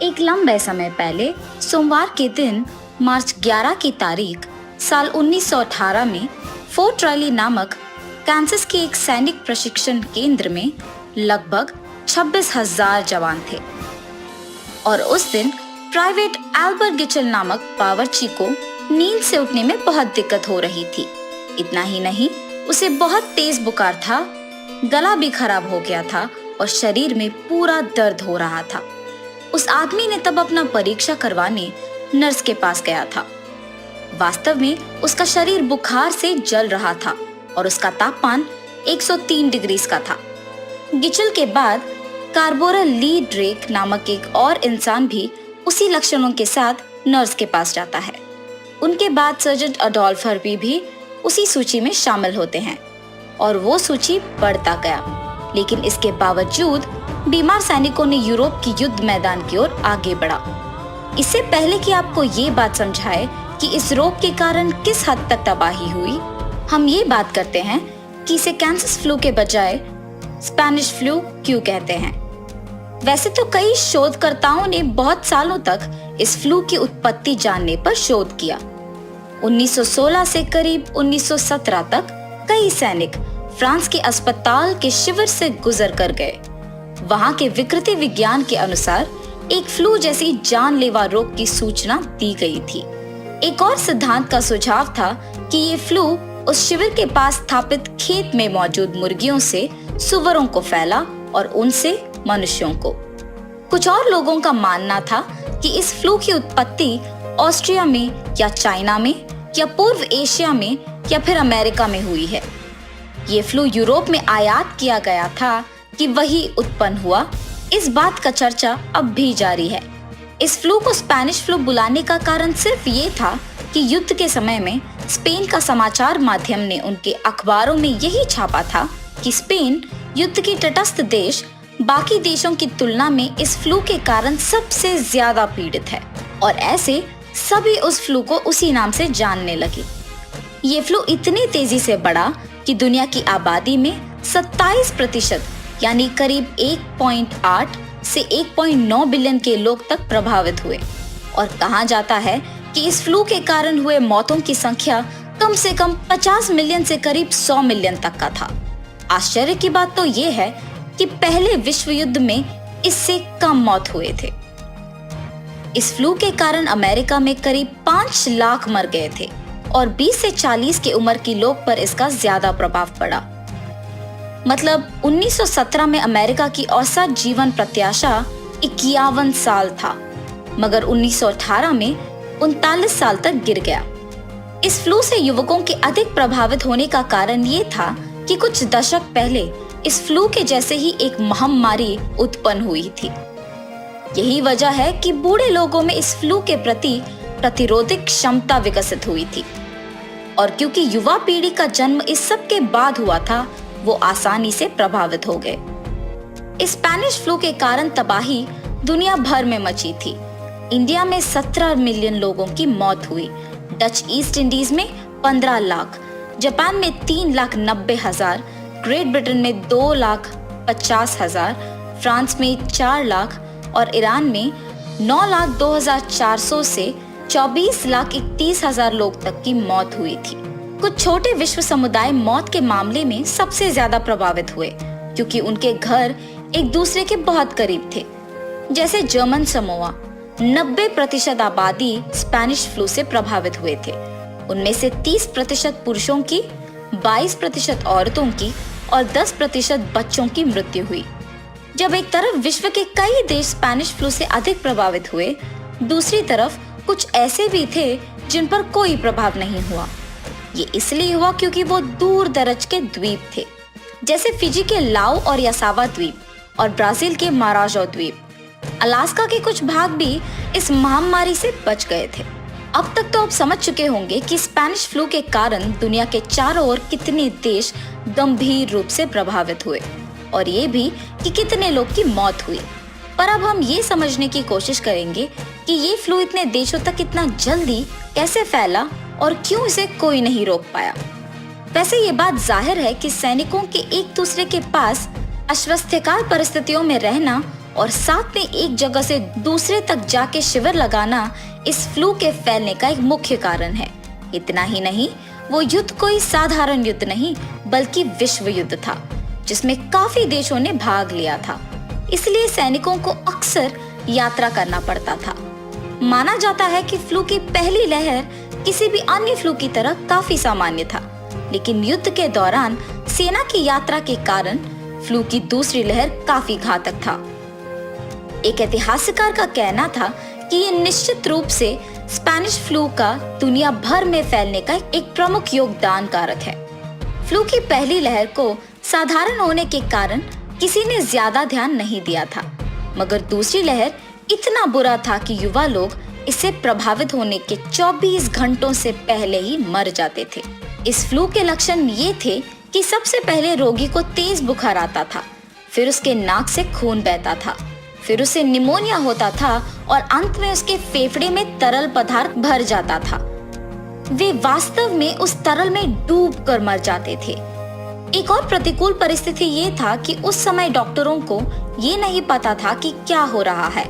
एक लंबे समय पहले सोमवार के दिन मार्च 11 की तारीख साल 1918 में फोर्ट रायली नामक कांसास के एक सैनिक प्रशिक्षण केंद्र में लगभग 26,000 जवान थे और उस दिन प्राइवेट एल्बर्ट गिचल नामक बावर्ची को नींद से उठने में बहुत दिक्कत हो रही थी। इतना ही नहीं, उसे बहुत तेज बुखार था, गला भी खराब हो गया था और शरीर में पूरा दर्द हो रहा था। उस आदमी ने तब अपना परीक्षा करवाने नर्स के पास गया था। वास्तव में उसका शरीर बुखार से जल रहा था और उसका तापमान 103 डिग्री का था। गिचल के बाद कार्बोरल ली ड्रेक नामक एक और इंसान भी उसी लक्षणों के साथ नर्स के पास जाता है। उनके बाद सर्जेंट अडोल्फ हर्बी भी उसी सूची में शामिल होते हैं और वो सूची बढ़ता गया। लेकिन इसके बावजूद बीमार सैनिकों ने यूरोप की युद्ध मैदान की ओर आगे बढ़ा। इससे पहले कि आपको ये बात समझाए कि इस रोग के कारण किस हद तक तबाही हुई, हम ये बात करते हैं कि इसे कांसास फ्लू के बजाय स्पेनिश फ्लू क्यों कहते हैं। वैसे तो कई शोधकर्ताओं ने बहुत सालों तक इस फ्लू की उत्पत्ति जानने पर शोध किया। 1916 से करीब 1917 तक कई सैनिक फ्रांस के अस्पताल के शिविर से गुजर कर गए। वहां के विकृति विज्ञान के अनुसार एक फ्लू जैसी जानलेवा रोग की सूचना दी गई थी। एक और सिद्धांत का सुझाव था कि ये फ्लू उस शिविर के पास स्थापित खेत में मौजूद मुर्गियों से सुअरों को फैला और उनसे मनुष्यों को। कुछ और लोगों का मानना था कि इस फ्लू की उत्पत्ति ऑस्ट्रिया में या चाइना में या पूर्व एशिया में या फिर अमेरिका में हुई है। ये फ्लू यूरोप में आयात किया गया था कि वही उत्पन्न हुआ। इस बात का चर्चा अब भी जारी है। इस फ्लू को स्पेनिश फ्लू बुलाने का कारण सिर्फ ये था कि युद्ध के समय में स्पेन का समाचार माध्यम ने उनके अखबारों में यही छापा था कि स्पेन युद्ध की तटस्थ देश बाकी देशों की तुलना में इस फ्लू के कारण सबसे ज्यादा पीड़ित है और ऐसे सभी उस फ्लू को उसी नाम से जानने लगे। ये फ्लू इतनी तेजी से बढ़ा कि दुनिया की आबादी में 27% यानी करीब 1.8 से 1.9 बिलियन के लोग तक प्रभावित हुए और कहा जाता है कि इस फ्लू के कारण हुए मौतों की संख्या कम से कम 50 मिलियन से करीब 100 मिलियन तक का था। आश्चर्य की बात तो ये है कि पहले विश्व युद्ध में इससे कम मौत हुए थे। इस फ्लू के कारण अमेरिका में करीब 5 लाख मर गए थे और 20 से 40 की उम्र के लोग पर इसका ज्यादा प्रभाव पड़ा। मतलब 1917 में अमेरिका की औसत जीवन प्रत्याशा 51 साल था, मगर 1918 में 39 साल तक गिर गया। इस फ्लू से युवकों के अधिक प्रभावित होने का कारण ये था कि कुछ दशक पहले इस फ्लू के जैसे ही एक महामारी उत्पन्न हुई थी। यही वजह है कि बूढ़े लोगों में इस फ्लू के प्रति प्रतिरोधक क्षमता विकसित हुई थी और क्योंकि युवा पीढ़ी का जन्म इस सब के बाद हुआ था, वो आसानी से प्रभावित हो गए। इस स्पेनिश फ्लू के कारण तबाही दुनिया भर में मची थी। इंडिया में 17 मिलियन लोगों की मौत हुई, डच ईस्ट इंडीज में 15 लाख, जापान में 3,90,000, ग्रेट ब्रिटेन में 2,50,000, फ्रांस में 4 लाख और ईरान में 9,02,400 से 24,31,000 लोग तक की मौत हुई थी। कुछ छोटे विश्व समुदाय मौत के मामले में सबसे ज्यादा प्रभावित हुए क्योंकि उनके घर एक दूसरे के बहुत करीब थे। जैसे जर्मन समोआ 90% आबादी स्पेनिश फ्लू से प्रभावित हुए थे। उनमें से 30% पुरुषों की, 22% औरतों की और 10% बच्चों की मृत्यु हुई। जब एक तरफ विश्व के कई देश स्पेनिश फ्लू से अधिक प्रभावित हुए, दूसरी तरफ कुछ ऐसे भी थे जिन पर कोई प्रभाव नहीं हुआ। ये इसलिए हुआ क्योंकि वो दूर दराज के द्वीप थे, जैसे फिजी के लाओ और यासावा द्वीप और ब्राजील के माराजो द्वीप। अलास्का के कुछ भाग भी इस महामारी से बच गए थे। अब तक तो आप समझ चुके होंगे कि स्पेनिश फ्लू के कारण दुनिया के चारों ओर कितने देश गंभीर रूप से प्रभावित हुए और ये भी कि कितने लोग की मौत हुई। पर अब हम ये समझने की कोशिश करेंगे कि ये फ्लू इतने देशों तक इतना जल्दी कैसे फैला और क्यों इसे कोई नहीं रोक पाया। वैसे ये बात जाहिर है कि सैनिकों के एक दूसरे के पास अस्वस्थ्यकाल परिस्थितियों में रहना और साथ में एक जगह से दूसरे तक जाके शिविर लगाना इस फ्लू के फैलने का एक मुख्य कारण है। इतना ही नहीं, वो युद्ध कोई साधारण युद्ध नहीं बल्कि विश्व युद्ध था जिसमें काफी देशों ने भाग लिया था। इसलिए सैनिकों को अक्सर यात्रा करना पड़ता था। माना जाता है कि फ्लू की पहली लहर किसी भी अन्य फ्लू की तरह काफी सामान्य था, लेकिन युद्ध के दौरान सेना की यात्रा के कारण फ्लू की दूसरी लहर काफी घातक था। एक ऐतिहासिककार का कहना था कि ये निश्चित रूप से स्पेनिश फ्लू का दुनिया भर में फैलने का एक प्रमुख योगदान कारक है। फ्लू की पहली लहर को साधारण होने के कारण किसी ने ज्यादा ध्यान नहीं दिया था, मगर दूसरी लहर इतना बुरा था कि युवा लोग इससे प्रभावित होने के 24 घंटों से पहले ही मर जाते थे। इस फ्लू के लक्षण ये थे कि सबसे पहले रोगी को तेज बुखार आता था, फिर उसके नाक से खून बहता था, फिर उसे निमोनिया होता था और अंत में उसके फेफड़े में तरल पदार्थ भर जाता था। वे वास्तव में उस तरल में डूब कर मर जाते थे। एक और प्रतिकूल परिस्थिति ये था कि उस समय डॉक्टरों को ये नहीं पता था कि क्या हो रहा है।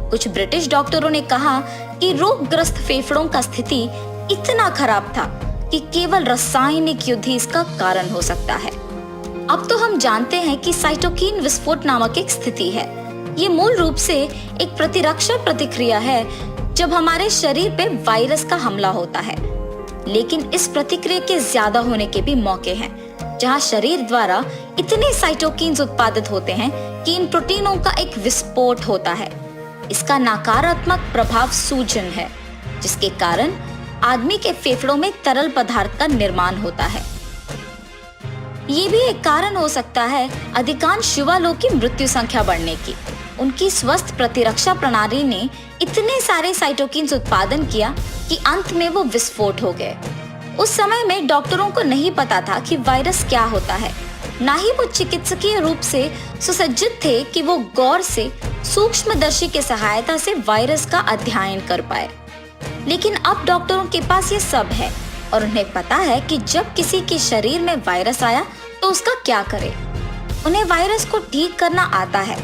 कुछ ब्रिटिश डॉक्टरों ने कहा कि रोगग्रस्त फेफड़ों का स्थिति इतना खराब था कि केवल रासायनिक युद्ध ही इसका कारण हो सकता है। अब तो हम जानते हैं कि साइटोकिन विस्फोट नामक एक स्थिति है। ये मूल रूप से एक प्रतिरक्षा प्रतिक्रिया है जब हमारे शरीर पे वायरस का हमला होता है। लेकिन इस प्रतिक्रिया के ज्यादा होने के भी मौके हैं, जहां शरीर द्वारा इतने साइटोकिन्स उत्पादित होते हैं कि इन प्रोटीनों का एक विस्फोट होता है। इसका नकारात्मक प्रभाव सूजन है, जिसके कारण आदमी के फेफड़ों में तरल पदार्थ का निर्माण होता है। ये भी एक कारण हो सकता है अधिकांश युवा लोग की मृत्यु संख्या बढ़ने की। उनकी स्वस्थ प्रतिरक्षा प्रणाली ने इतने सारे साइटोकिन्स उत्पादन किया कि अंत में वो विस्फोट हो गए। उस समय में डॉक्टरों को नहीं पता था कि वायरस क्या होता है, ना ही वो चिकित्सकीय रूप से सुसज्जित थे कि वो गौर से सूक्ष्मदर्शी के सहायता से वायरस का अध्ययन कर पाए। लेकिन अब डॉक्टरों के पास ये सब है और उन्हें पता है कि जब किसी के शरीर में वायरस आया तो उसका क्या करें। उन्हें वायरस को ठीक करना आता है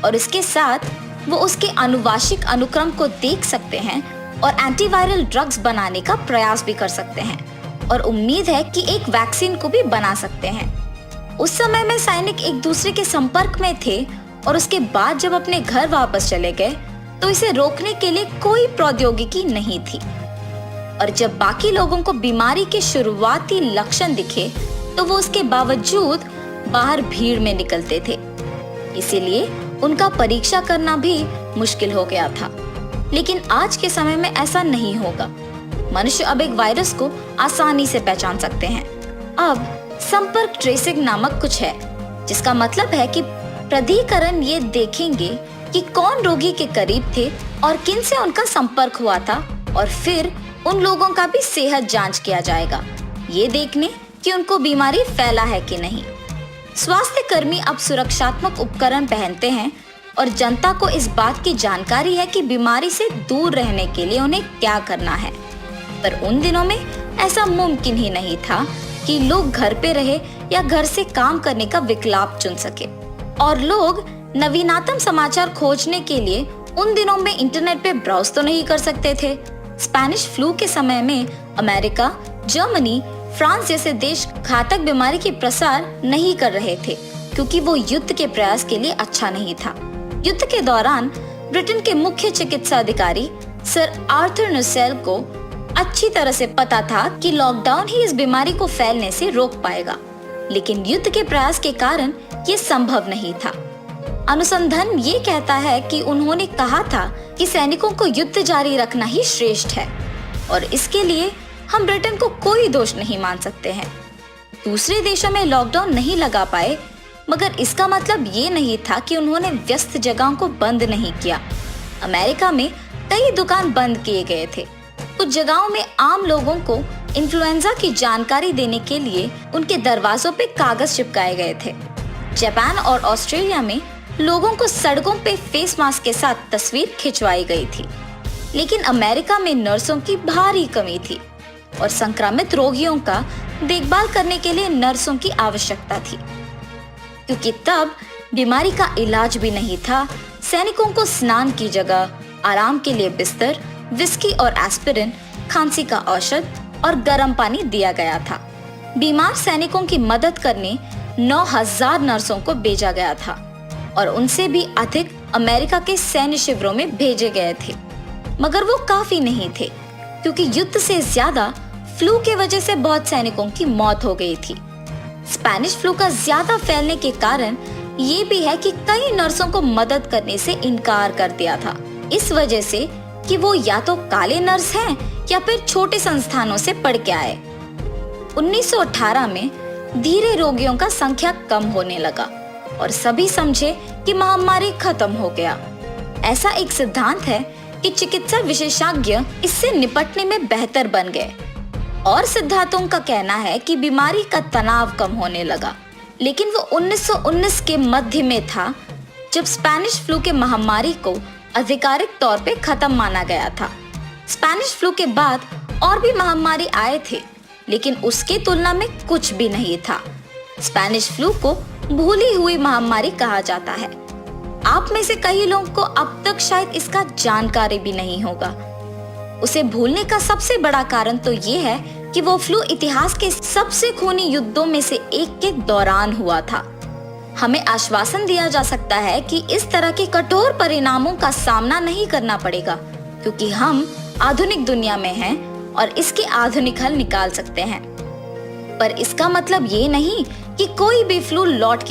और इसके साथ वो उसके आनुवांशिक अनुक्रम को देख सकते हैं और एंटीवायरल ड्रग्स बनाने का प्रयास भी कर सकते हैं और उम्मीद है कि एक वैक्सीन को भी बना सकते हैं। उस समय में सैनिक एक दूसरे के संपर्क में थे और उसके बाद जब अपने घर वापस चले गए तो इसे रोकने के लिए कोई प्रौद्योगिकी नहीं थी। और जब बाकी लोगों को बीमारी के शुरुआती लक्षण दिखे तो वो उसके बावजूद बाहर भीड़ में निकलते थे। इसीलिए उनका परीक्षा करना भी मुश्किल हो गया था। लेकिन आज के समय में ऐसा नहीं होगा। मनुष्य अब एक वायरस को आसानी से पहचान सकते हैं। अब संपर्क ट्रेसिंग नामक कुछ है, जिसका मतलब है कि प्राधिकरण ये देखेंगे कि कौन रोगी के करीब थे और किन से उनका संपर्क हुआ था, और फिर उन लोगों का भी सेहत जांच किया जाएगा, ये देखने कि उनको बीमारी फैला है कि नहीं। स्वास्थ्य कर्मी अब सुरक्षात्मक उपकरण पहनते हैं और जनता को इस बात की जानकारी है कि बीमारी से दूर रहने के लिए उन्हें क्या करना है। पर उन दिनों में ऐसा मुमकिन ही नहीं था कि लोग घर पे रहे या घर से काम करने का विकल्प चुन सके। और लोग नवीनतम समाचार खोजने के लिए उन दिनों में इंटरनेट पे ब्राउज तो नहीं कर सकते थे। स्पेनिश फ्लू के समय में अमेरिका, जर्मनी, फ्रांस जैसे देश घातक बीमारी के प्रसार नहीं कर रहे थे, क्योंकि वो युद्ध के प्रयास के लिए अच्छा नहीं था। युद्ध के दौरान ब्रिटेन के मुख्य चिकित्सा अधिकारी सर आर्थर नसेल को अच्छी तरह से पता था कि लॉकडाउन ही इस बीमारी को फैलने से रोक पाएगा, लेकिन युद्ध के प्रयास के कारण ये संभव नहीं था। अनुसंधान ये कहता है कि उन्होंने कहा था कि सैनिकों को युद्ध जारी रखना ही श्रेष्ठ है और इसके लिए हम ब्रिटेन को कोई दोष नहीं मान सकते हैं। दूसरे देशों में लॉकडाउन नहीं लगा पाए, मगर इसका मतलब ये नहीं था कि उन्होंने व्यस्त जगहों को बंद नहीं किया। अमेरिका में कई दुकान बंद किए गए थे। कुछ जगहों में आम लोगों को इन्फ्लुएंजा की जानकारी देने के लिए उनके दरवाजों पे कागज चिपकाए गए थे। जापान और ऑस्ट्रेलिया में लोगों को सड़कों पे फेस मास्क के साथ तस्वीर खिंचवाई गई थी। लेकिन अमेरिका में नर्सों की भारी कमी थी और संक्रमित रोगियों का देखभाल करने के लिए नर्सों की आवश्यकता थी, क्योंकि तब बीमारी का इलाज भी नहीं था सैनिकों को स्नान की जगह, आराम के लिए बिस्तर, विस्की और एस्पिरिन, खांसी का औषध और गर्म पानी दिया गया था। बीमार सैनिकों की मदद करने 9,000 नर्सों को भेजा गया था और उनसे भी अधिक अमेरिका के सैन्य शिविरों में भेजे गए थे। मगर वो काफी नहीं थे, क्योंकि युद्ध से ज्यादा फ्लू के वजह से बहुत सैनिकों की मौत हो गई थी। स्पेनिश फ्लू का ज्यादा फैलने के कारण ये भी है कि कई नर्सों को मदद करने से इनकार कर दिया था, इस वजह से कि वो या तो काले नर्स हैं या फिर छोटे संस्थानों से पढ़ के आए। 1918 में धीरे रोगियों का संख्या कम होने लगा और सभी समझे कि महामारी खत्म हो गया। ऐसा एक सिद्धांत है कि चिकित्सा विशेषज्ञ इससे निपटने में बेहतर बन गए और सिद्धांतों का कहना है कि बीमारी का तनाव कम होने लगा। लेकिन वो 1919 के मध्य में था जब स्पेनिश फ्लू के महामारी को आधिकारिक तौर पे खत्म माना गया था। स्पेनिश फ्लू के बाद और भी महामारी आए थे, लेकिन उसके तुलना में कुछ भी नहीं था। स्पेनिश फ्लू को भूली हुई महामारी कहा जाता है। आप में से कई लोगों को अब तक शायद इसका जानकारी भी नहीं होगा। उसे भूलने का सबसे बड़ा कारण तो ये है कि वो फ्लू इतिहास के सबसे खूनी युद्धों में से एक के दौरान हुआ था। हमें आश्वासन दिया जा सकता है कि इस तरह के कठोर परिणामों का सामना नहीं करना पड़ेगा, क्योंकि हम आधुनिक दुनिया में हैं और इसके आधुनिक हल निकाल सकते हैं। पर इसका मतलब ये नहीं कि कोई भी फ्लू लौट के